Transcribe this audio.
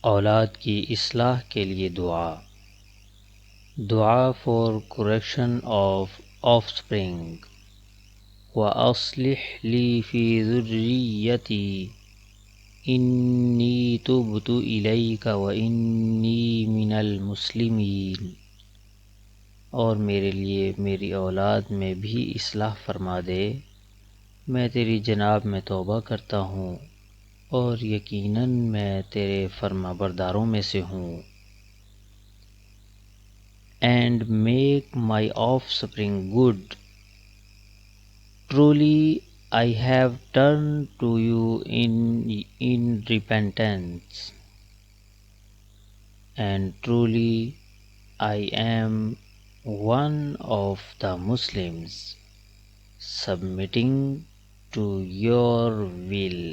औलाद की इस्लाह के लिए दुआ। दुआ फॉर करेक्शन ऑफ ऑफस्प्रिंग। व अस्लिह ली फी ज़ुर्रियती इन्नी तुब्तु इलैका व इन्नी मिनल मुस्लिमीन। और मेरे लिए मेरी औलाद में भी इस्लाह फरमा दे, मैं तेरी जनाब में तौबा करता हूँ और यकीनन मैं तेरे फरमाबरदारों में से हूँ। And make my offspring good, truly I have turned to you in repentance, and truly I am one of the Muslims submitting to your will.